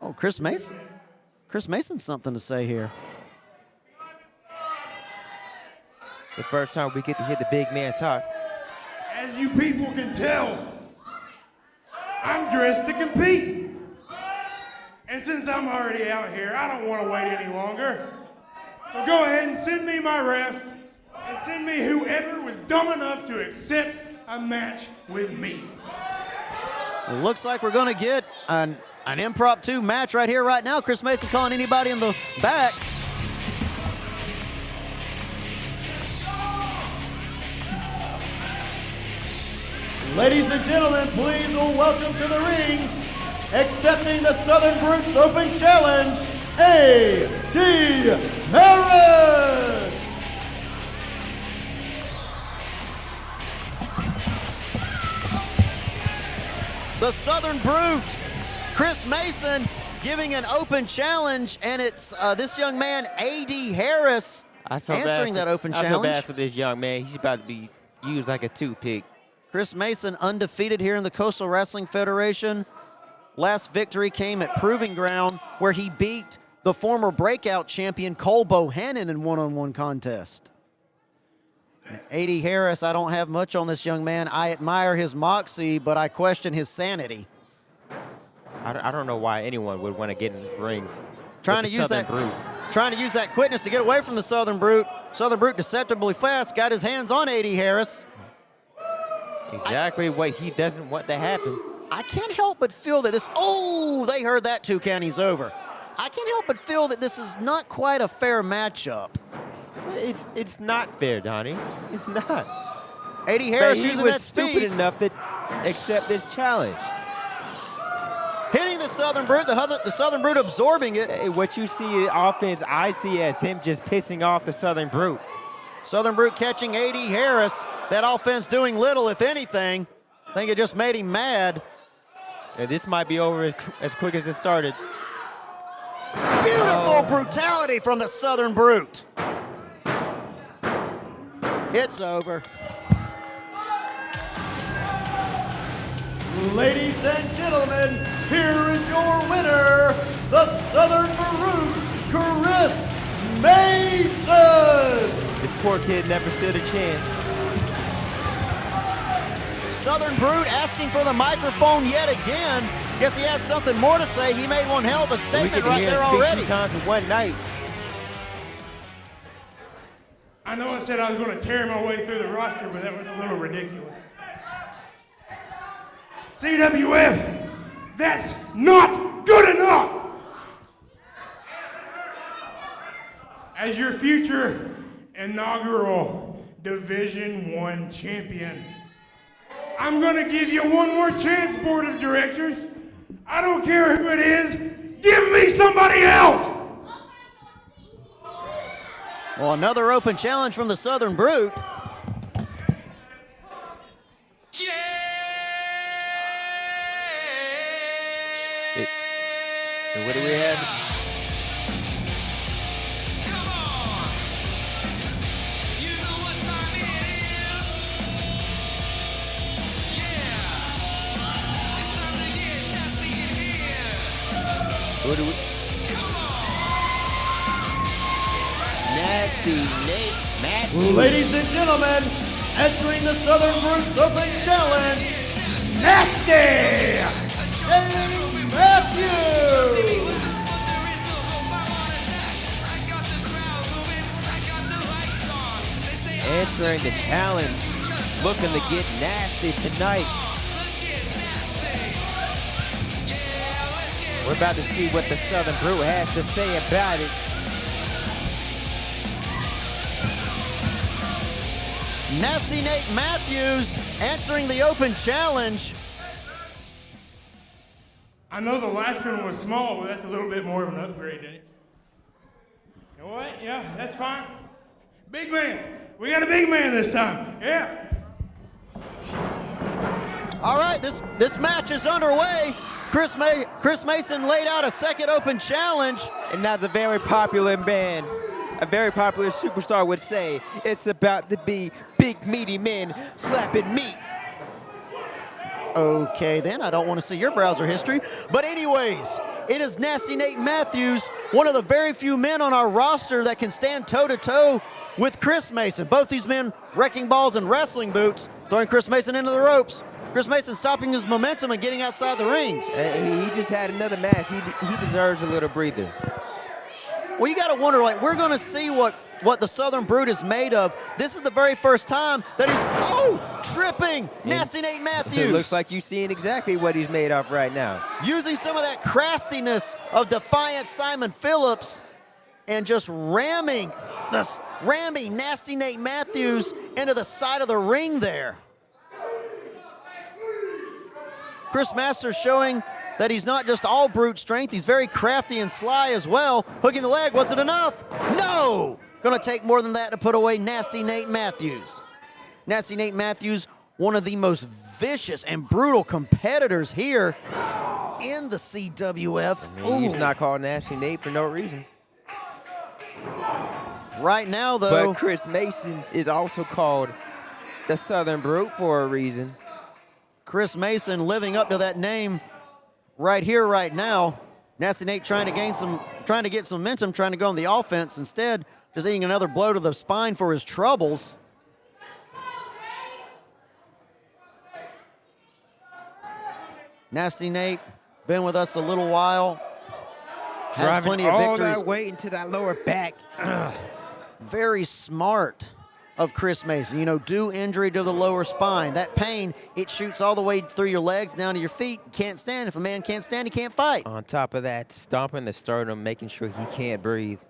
Oh, Chris Mason. Chris Mason's something to say here. The first time we get to hear the big man talk. As you people can tell, I'm dressed to compete. And since I'm already out here, I don't want to wait any longer. So go ahead and send me my ref, and send me whoever was dumb enough to accept a match with me. It looks like we're going to get an impromptu match right here, right now. Chris Mason calling anybody in the back. Ladies and gentlemen, please welcome to the ring, accepting the Southern Brutes Open Challenge, A.D. Harris. The Southern Brute, Chris Mason, giving an open challenge, and it's this young man, A.D. Harris, answering that open challenge. I feel bad for this young man. He's about to be used like a toothpick. Chris Mason undefeated here in the Coastal Wrestling Federation. Last victory came at Proving Ground, where he beat the former breakout champion Cole Bohannon in one-on-one contest. A.D. Harris, I don't have much on this young man. I admire his moxie, but I question his sanity. I don't know why anyone would want to get in the ring. Trying to use that quickness to get away from the Southern Brute. Southern Brute deceptively fast, got his hands on A.D. Harris. Exactly what he doesn't want to happen. I can't help but feel that this, oh, they heard that two counties over. I can't help but feel that this is not quite a fair matchup. It's not fair, Donnie. It's not. A.D. Harris he using was that stupid speed. enough to accept this challenge. Hitting the Southern Brute, the Southern Brute absorbing it. Hey, what you see in offense, I see as him just pissing off the Southern Brute. Southern Brute catching A.D. Harris. That offense doing little, if anything. I think it just made him mad. And this might be over as quick as it started. Beautiful brutality from the Southern Brute. It's over. Ladies and gentlemen, here is your winner, the Southern Brute, Chris Mason. This poor kid never stood a chance. Southern Brute asking for the microphone yet again. Guess he has something more to say. He made one hell of a statement right there already. 2 times in one night. I know I said I was going to tear my way through the roster, but that was a little ridiculous. CWF, that's not good enough! As your future inaugural Division I champion, I'm gonna give you one more chance, board of directors. I don't care who it is, give me somebody else! Well, another open challenge from the Southern Brute. And what do we have? What do we? Nasty Nate Matthews. Ladies and gentlemen, entering the Southern Brutes Open Challenge, Nasty Nate Matthews. Answering the challenge, looking to get nasty tonight. We're about to see what the Southern Brute has to say about it. Nasty Nate Matthews answering the open challenge. I know the last one was small, but that's a little bit more of an upgrade, isn't it? You know what? Yeah, that's fine. Big man. We got a big man this time. Yeah. All right, this match is underway. Chris Mason laid out a second open challenge. And as a very popular man, a very popular superstar would say, it's about to be big meaty men slapping meat. Okay, then I don't want to see your browser history. But anyways, It is Nasty Nate Matthews, one of the very few men on our roster that can stand toe-to-toe with Chris Mason. Both these men wrecking balls and wrestling boots, throwing Chris Mason into the ropes. Chris Mason stopping his momentum and getting outside the ring. He just had another match. He deserves a little breather. Well, you got to wonder, like, we're going to see what the Southern Brute is made of. This is the very first time that he's, tripping Nasty Nate Matthews. It looks like you're seeing exactly what he's made of right now. Using some of that craftiness of Defiant Simon Phillips and just ramming Nasty Nate Matthews into the side of the ring there. Chris Masters showing that he's not just all brute strength, he's very crafty and sly as well. Hooking the leg, was it enough? No! Gonna take more than that to put away Nasty Nate Matthews. Nasty Nate Matthews, one of the most vicious and brutal competitors here in the CWF. He's not called Nasty Nate for no reason. Right now, though. But Chris Mason is also called the Southern Brute for a reason. Chris Mason living up to that name right here, right now. Nasty Nate trying to get some momentum, trying to go on the offense. Instead, just eating another blow to the spine for his troubles. Nasty Nate, been with us a little while. Has Driving plenty of all victories. that weight into that lower back. Very smart of Chris Mason. You know, due injury to the lower spine. That pain, it shoots all the way through your legs, down to your feet. Can't stand. If a man can't stand, he can't fight. On top of that, stomping the sternum, making sure he can't breathe.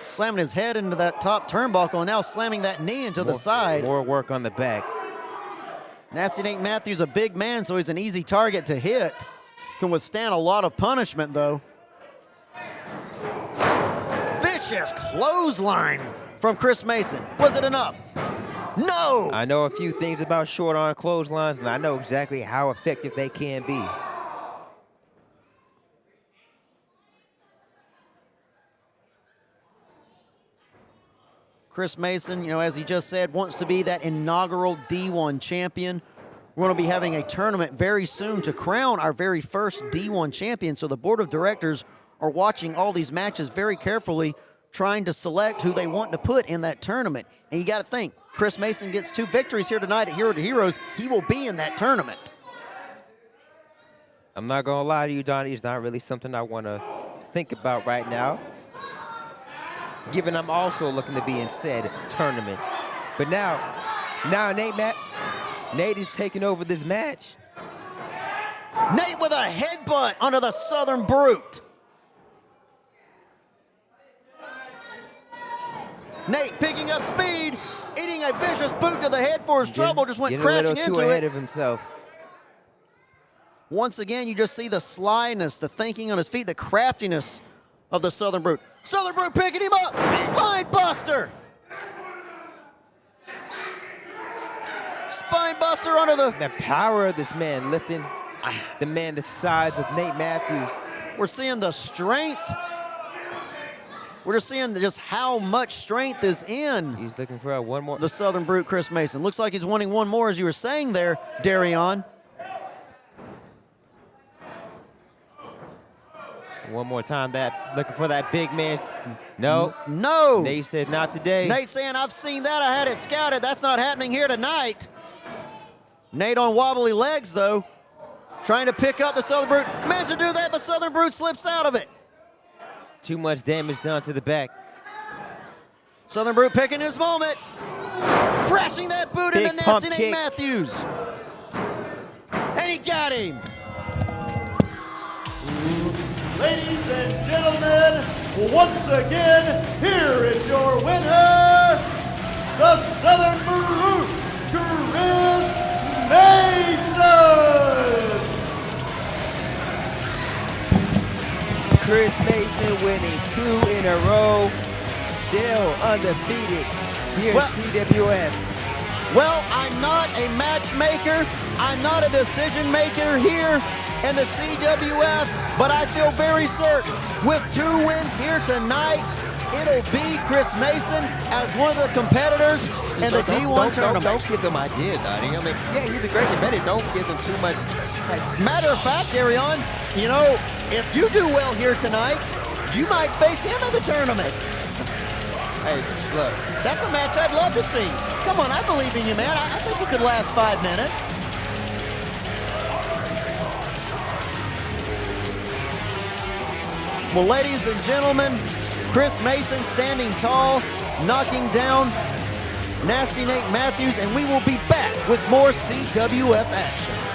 Slamming his head into that top turnbuckle and now slamming that knee into the side. More work on the back. Nasty Nate Matthews, a big man, so he's an easy target to hit. Can withstand a lot of punishment, though. Vicious clothesline from Chris Mason. Was it enough? No! I know a few things about short arm clotheslines, and I know exactly how effective they can be. Chris Mason, you know, as he just said, wants to be that inaugural D1 champion. We're going to be having a tournament very soon to crown our very first D1 champion. So the board of directors are watching all these matches very carefully, trying to select who they want to put in that tournament. And you got to think, Chris Mason gets 2 victories here tonight at Hero to Heroes. He will be in that tournament. I'm not going to lie to you, Donnie. It's not really something I want to think about right now, given I'm also looking to be in said tournament. But now Nate is taking over this match. Nate with a headbutt onto the Southern Brute. Nate picking up speed, eating a vicious boot to the head for his trouble, just went crashing a little too into ahead it. of himself. Once again, you just see the slyness, the thinking on his feet, the craftiness of the Southern Brute. Southern Brute picking him up, spine buster. Spine buster onto The power of this man lifting the man the size of Nate Matthews. We're seeing the strength. We're just seeing just how much strength is in He's looking for one more. the Southern Brute, Chris Mason. Looks like he's wanting one more, as you were saying there, Darion. One more time, looking for that big man. No. No. Nate said not today. Nate saying, I've seen that. I had it scouted. That's not happening here tonight. Nate on wobbly legs, though, trying to pick up the Southern Brute. Managed to do that, but Southern Brute slips out of it. Too much damage done to the back. Southern Brute picking his moment. Crashing that boot Big into pump Nasty Nate kick. Matthews. And he got him. Ladies and gentlemen, once again, here is your winner, the Southern Brute, Chris Mason! Chris Mason winning 2 in a row, still undefeated here Well- at CWF. Well, I'm not a matchmaker. I'm not a decision maker here in the CWF, but I feel very certain with 2 wins here tonight it'll be Chris Mason as one of the competitors in the D1 tournament. Don't give them ideas, Donnie. I mean, yeah, he's a great competitor. Don't give them too much. Matter of fact, Arion, you know, if you do well here tonight, you might face him in the tournament. Hey, look. That's a match I'd love to see. Come on, I believe in you, man. I think you could last 5 minutes. Well, ladies and gentlemen, Chris Mason standing tall, knocking down Nasty Nate Matthews, and we will be back with more CWF action.